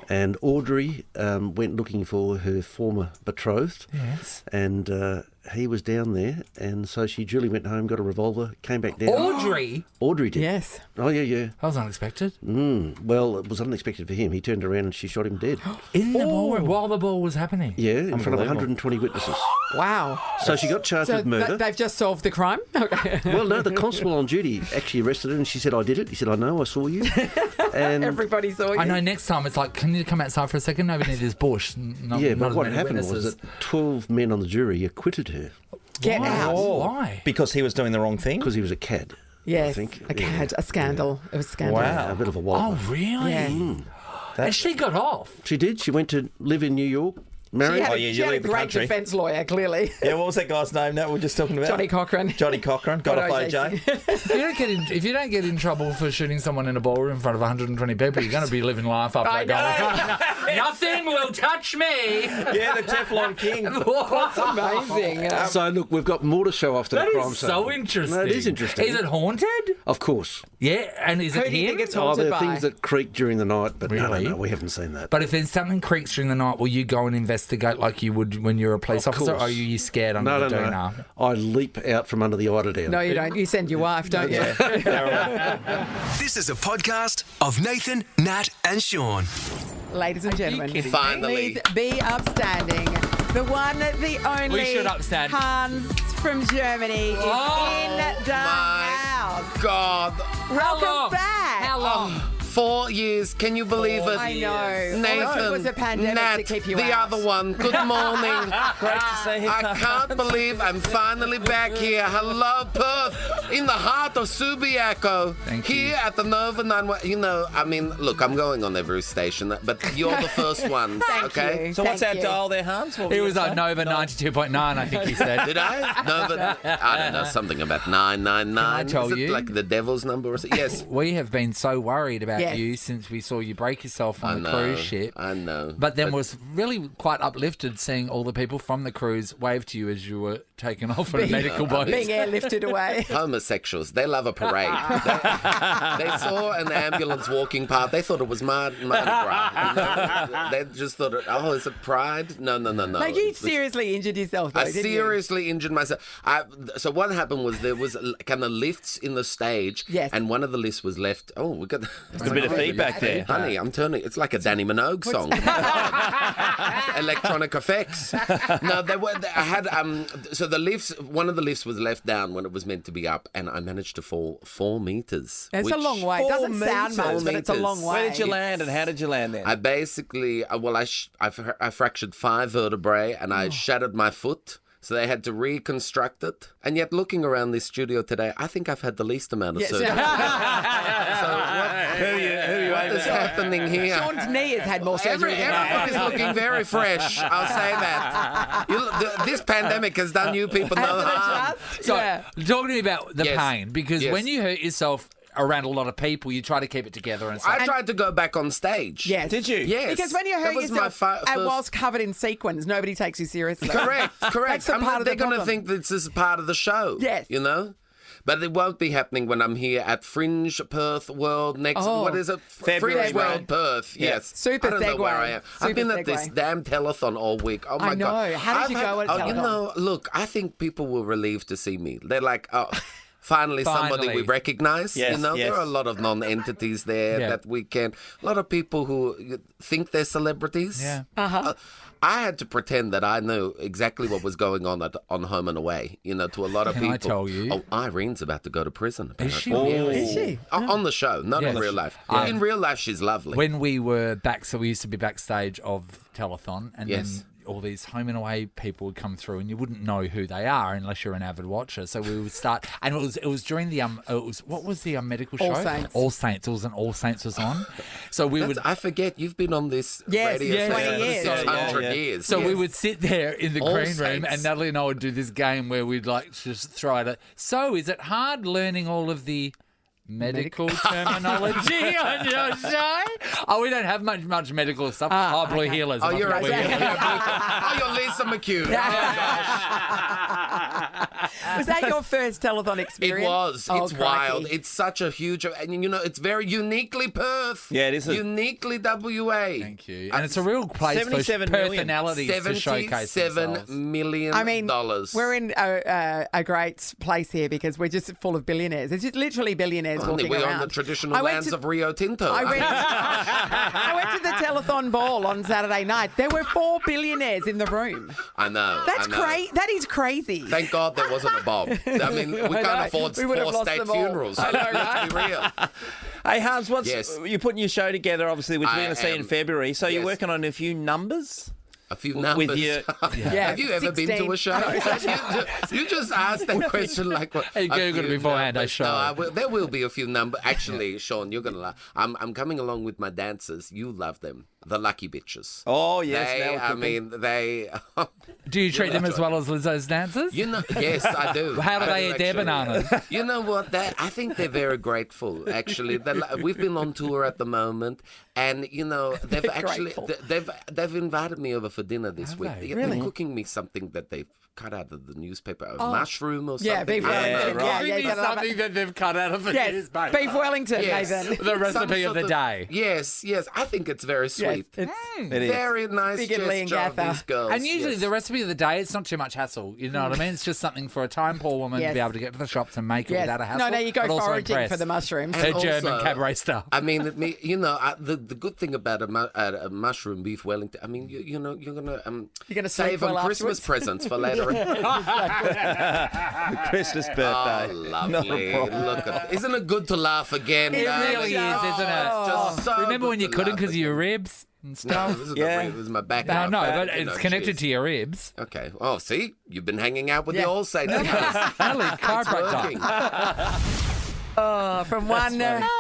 and Audrey went looking for her former betrothed. Yes. And he was down there, and so she duly went home, got a revolver, came back down. Audrey? Audrey did. Yes. Oh, yeah. That was unexpected. Well, it was unexpected for him. He turned around and she shot him dead. In the ballroom while the ball was happening. Yeah, in front of 120 witnesses. Wow. So she got charged So with murder. they've just solved the crime? Okay. Well, no, the constable on duty actually arrested her and she said, I did it. He said, I know, I saw you. And Everybody saw you. I know next time it's like, can you come outside for a second? Nobody near this bush. No, yeah, not but as what many happened witnesses. was that 12 men on the jury acquitted her Get out. Why? Because he was doing the wrong thing? because he was a cad. Yes. I think. A cad. A scandal. It was a scandal. Wow. A bit of a Oh, wallop. really? Yes. And she got off. She did. She went to live in New York, She married. had, Oh, a, yeah, you she had a leave the great country. defence lawyer, clearly. Yeah, what was that guy's name that we were just talking about? Johnny Cochran. Johnny Cochran. Got off OJ. If you don't get in trouble for shooting someone in a ballroom in front of 120 people, you're going to be living life up I there going, nothing will touch me. Yeah, the Teflon King. That's amazing. So, look, we've got more to show after That the crime is scene. so interesting. No, it is interesting. Is it haunted? Of course. Yeah, and is Who it do you him? think it's Oh, haunted there are by? things that creak during the night, but Really? no, we haven't seen that. But if there's something creaks during the night, will you go and investigate like you would when you're a police Of officer? course. Or are you scared under No. the doona? I leap out from under the eiderdown. No, you don't. You send your wife, don't you? This is a podcast of Nathan, Nat, and Sean. Ladies and gentlemen, kidding me? Finally. please be upstanding. The one, the only We should upstand. Hans from Germany is Oh, in the house. God. Welcome long? back. How long? 4 years. Can you believe it? I know. Nathan, It was a pandemic Nat, to keep you the out. other one. Good morning. Great to see you. I can't believe I'm finally back here. Hello, Perth, in the heart of Subiaco. Thank you. Here at the Nova 91. You know, I mean, look, I'm going on every station, but you're the first ones, Thank okay? you. So what's Thank our you. dial there, Hans? What were It you was gonna on say? Nova 92.9, I think he said. Did I? Nova? I don't know, something about 999. Can I tell Is it you? like the devil's number or something? Yes. We have been so worried about Yes. you since we saw you break yourself on I the know, cruise ship. I know. But then was really quite uplifted seeing all the people from the cruise wave to you as you were taken off on a medical boat. Being airlifted away. Homosexuals, they love a parade. They saw an ambulance walking past. They thought it was Mardi Gras. You know? They just thought, is it Pride? No. Like, you seriously injured yourself, though, I didn't you? seriously injured myself. So what happened was there was kind of lifts in the stage, Yes. and one of the lifts was left. Oh, we got There's a bit of feedback there. Honey, I'm turning. It's like a Danny Minogue song. Electronic effects. No, they were. I had. So the lifts. One of the lifts was left down when it was meant to be up, and I managed to fall 4 meters. That's a long way. It doesn't sound much, but it's a long way. Where did you land and how did you land then? I basically, I fractured 5 vertebrae and I shattered my foot. So they had to reconstruct it. And yet, looking around this studio today, I think I've had the least amount of surgery. Who are you What is happening here? Sean's knee has had more surgery than Everyone is looking very fresh. I'll say that. This pandemic has done you people no harm. So, talk to me about the Yes. pain, because Yes. when you hurt yourself around a lot of people, you try to keep it together and stuff. I tried to go back on stage. Yes. Did you? Yes. Because when you That hurt was my yourself first... whilst covered in sequins, nobody takes you seriously. Correct. That's the part of they're the going to problem. think this is part of the show. Yes. You know? But it won't be happening when I'm here at Fringe Perth World next. Oh. What is it? February, Fringe World mate. Perth. Yeah. Yes. Super I don't know where segue. I am. Super I've been at this segue. damn telethon all week. Oh my I know. god. How did you go at a You telethon? know, look, I think people were relieved to see me. They're like, oh. Finally, somebody we Finally. recognise. Yes, you know, yes. there are a lot of non-entities there Yeah. that we can. A lot of people who think they're celebrities. Yeah. I had to pretend that I knew exactly what was going on on Home and Away. You know, to a lot of Can people. I tell you? Oh, Irene's about to go to prison. Is she apparently. really? Is she? On the show, not in Yes. real life. Yeah. In real life, she's lovely. When we were back, so we used to be backstage of Telethon, and Yes. then all these home and away people would come through, and you wouldn't know who they are unless you're an avid watcher. So we would start, and it was during the what was the medical show? All Saints. All Saints. It was an All Saints was on. So we would. I forget you've been on this Yes, radio yes, station 20 years. for 600 Yeah. years. So we Yes. would sit there in the All green room, Saints. and Natalie and I would do this game where we'd like just throw it. So is it hard learning all of the medical terminology on your show? Oh, we don't have much medical stuff. Blue healers. Oh, you're Blue right. healers. Oh, you're Lisa McHugh. Oh, gosh. Was that your first telethon It experience? was. Oh, It's wild. crikey. It's such a huge, and you know, it's very uniquely Perth. Yeah, it is a- Uniquely WA. Thank you. And it's a real place for 77 million. personalities to showcase $77 themselves. million. I mean, we're in a great place here because we're just full of billionaires. It's just literally billionaires Honey, walking we're around. on the traditional I went lands to- of Rio Tinto. I went to the telethon ball on Saturday night. There were 4 billionaires in the room. I know. That's I know. crazy. That is crazy. Thank God there wasn't a bomb. I mean, we I can't know. afford We would have 4 lost state them all. funerals. I know, Let's be real. Hey, Hans, Yes. you're putting your show together, obviously, which we're I going to see in am. February. So you're Yes. working on a few numbers? A few numbers. With your... Yeah, Have you ever been to a 16. show? you just asked that question like what? Hey, a Googled few beforehand, I numbers. showed. No, there will be a few numbers. Actually, Sean, you're gonna laugh. I'm coming along with my dancers. You love them, the lucky bitches. Oh, yes. now They, we're I cooking. mean, they. Do you treat them as well as Lizzo's dancers? You know, yes, I do. How do I they eat their actually. bananas? You know what? I think they're very grateful. Actually, we've been on tour at the moment, and you know they've actually grateful. they've invited me over for dinner this week. they? They're cooking me something that they've cut out of the newspaper, a mushroom or something. Yeah, beef I don't know. Wellington. Yeah, Give me gotta love something it. that they've cut out of the Yes, newspaper. beef Wellington, Yes. Nathan. The recipe Some of sort the day. Yes. I think it's very sweet. sweet. It's It is. Very nice Big and lean gesture of gaffer. these girls. And usually yes. the recipe of the day, it's not too much hassle. You know what I mean? It's just something for a time poor woman to Yes. be able to get to the shops and make it yes. without a hassle. No, you go but also foraging impress for the mushrooms. her And German also, cabaret stuff. I mean, the good thing about a mushroom beef Wellington. I mean, you're gonna sleep save well on Christmas afterwards. presents for later. Christmas Oh, birthday. lovely! Look at Isn't it good to laugh again? It darling? really is, isn't it? It's just so Remember good when you to couldn't laugh because of your again. ribs and No, stuff? this is Yeah. it was my back. No, half, but you it's know, connected cheers. to your ribs. Okay. Oh, see, you've been hanging out with Yeah. the all saints. Only chiropractor. From one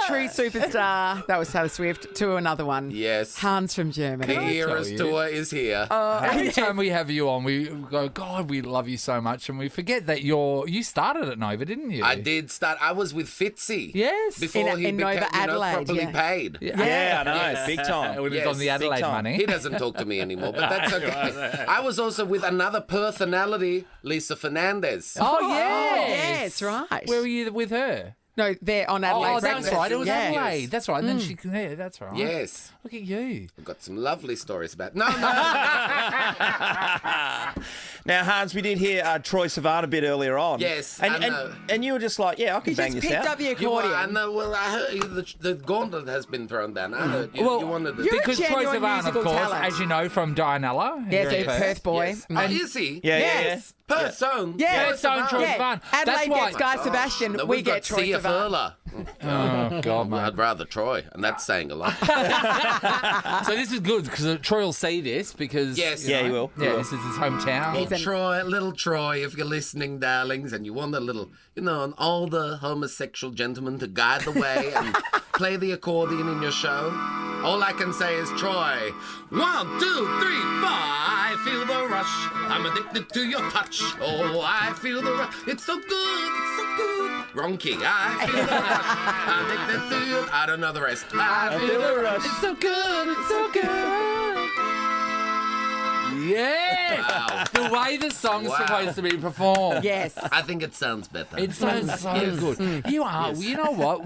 true superstar, that was Taylor Swift, to another one. Yes. Hans from Germany. The Eras tour is here. Every time we have you on, we go, God, we love you so much, and we forget that you started at Nova, didn't you? I did start. I was with Fitzy. Yes. Before he In became Nova Adelaide, properly yeah. paid. Yeah, I know. Big time. When he was on the Adelaide time. money. He doesn't talk to me anymore, but that's okay. I was also with another personality, Lisa Fernandez. Oh, yes, right. Where were you with her? No, they're on Adelaide. Oh, that's Breakfast. right. It was Yes. Adelaide. That's right. And then she, yeah, that's right. Yes. Look at you. I've got some lovely stories about. No. Now, Hans, we did hear Troy Sivan a bit earlier on. Yes, and, I and, know. and you were just like, yeah, I can He bang just this picked out. up the You are, accordion. I know. Well, I heard the gauntlet has been thrown down. I heard you, you wanted to. you're a Because Troy genuine Sivan, of musical course, talent. as you know, from Dianella. Yes, here a in Perth. Perth boy. Yes. Oh, is he? Yeah, Yes. Perth Zone. Yeah. Perth Zone, Troy Yeah. Sivan. Adelaide That's why. gets Guy Sebastian. No, we we've get got Troy Sia Sivan. Furler. Oh, God, mate. I'd rather Troy, and that's saying a lot. So this is good because Troy will see this because Yes. Yeah, he will. Yeah, this is his hometown. Little Troy, if you're listening, darlings, and you want a little, an older homosexual gentleman to guide the way and play the accordion in your show, all I can say is, Troy, 1, 2, 3, 4, I feel the rush. I'm addicted to your touch. Oh, I feel the rush. It's so good, it's so good. Wrong key. I feel the rush. I'm addicted to you. I don't know the rest. I feel the rush. It's so good. It's so good. Yes. Wow. The way the song's Wow. supposed to be performed. Yes. I think it sounds better. It sounds so good. You are. You know what?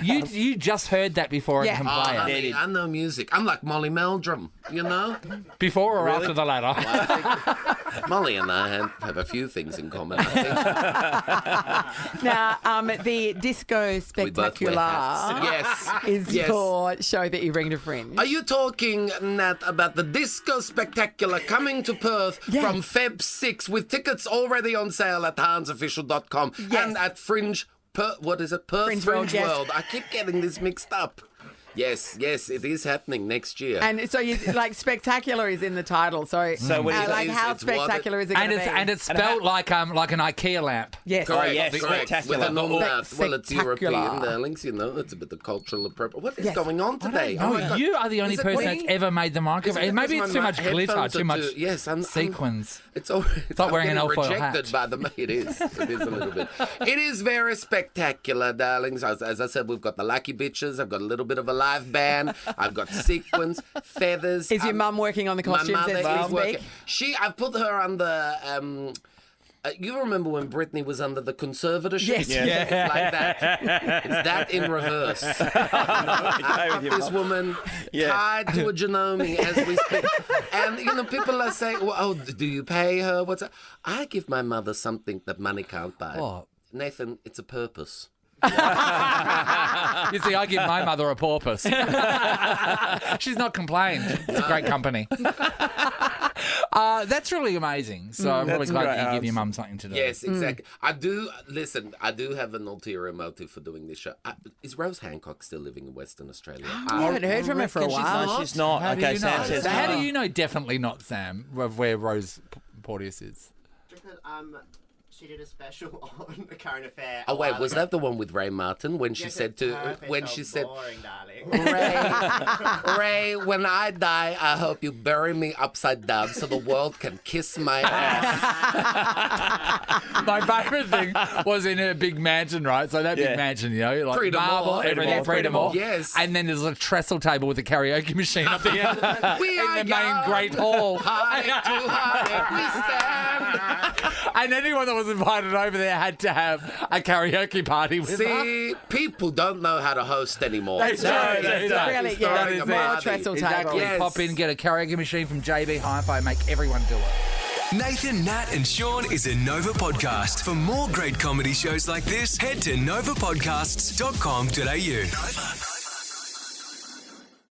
You just heard that before Yeah. and can Oh, play it. honey, I know music. I'm like Molly Meldrum, Before or Really? after the latter? Molly and I have a few things in common, I think. Now, the Disco We both wear hats. Spectacular Yes. is Yes. your show that you bring to Fringe. Are you talking, Nat, about the Disco Spectacular coming to Perth Yes. from Feb 6 with tickets already on sale at hansofficial.com Yes. and at Fringe, what is it? Perth Fringe Fringe, World, yes. World. I keep getting this mixed up. Yes, it is happening next year. And so, spectacular is in the title. So what is it? how It's what spectacular is it going to be? And it's spelled like an IKEA lamp. Yes. Correct, yes, correct. spectacular. With an umlaut. Well, it's Spectacular. European, darlings, It's a bit of cultural appropriation. What is Yes. going on today? No, Oh, my God. you are the only Is it person me? that's ever made the microphone. Is it Maybe because it's too my much glitter, headphones too are much yes, sequins. It's all. It's like wearing an getting alfoil rejected hat. by the. It is. It is a little bit. It is very spectacular, darlings. As I said, we've got the lucky bitches. I've got a little bit of a live band. I've got sequins, feathers. Is your mum working on the costumes My mother as is we working. speak? I've put her under. You remember when Britney was under the conservatorship? Yes. Yeah. It's like that. It's that in reverse. I've got this woman tied to a genome as we speak. And, people are saying, well, oh, do you pay her? What's that? I give my mother something that money can't buy. What? Nathan, it's a purpose. You see, I give my mother a porpoise. She's not complained. It's a great company. That's really amazing. So I'm really That's glad great, that you give Hans. your mum something to do. Yes, exactly. I do have an ulterior motive for doing this show. Is Rose Hancock still living in Western Australia? I haven't heard from her for a while. No, she's not. How do Okay, you Sam know? says So how no. do you know definitely not, Sam, of where Rose Porteous is? Because she did a special on the current affair. Oh wait, was that the one with Ray Martin when she said to boring, darling. Ray, when I die, I hope you bury me upside down so the world can kiss my ass. My favourite thing was in her big mansion, right? So that big mansion, like Freedom marble, Hall. everything, Freedom Freedom Hall. Hall. Yes. And then there's a trestle table with a karaoke machine up the end We are in the main young, great hall. heartache to heartache we stand. And anyone that was was invited over there had to have a karaoke party with her. See, people don't know how to host anymore. They don't. Really, That yeah. is More it. trestle Exactly. tables. Yes. Pop in, get a karaoke machine from JB Hi-Fi, make everyone do it. Nathan, Nat, and Shaun is a Nova podcast. For more great comedy shows like this, head to novapodcasts.com.au.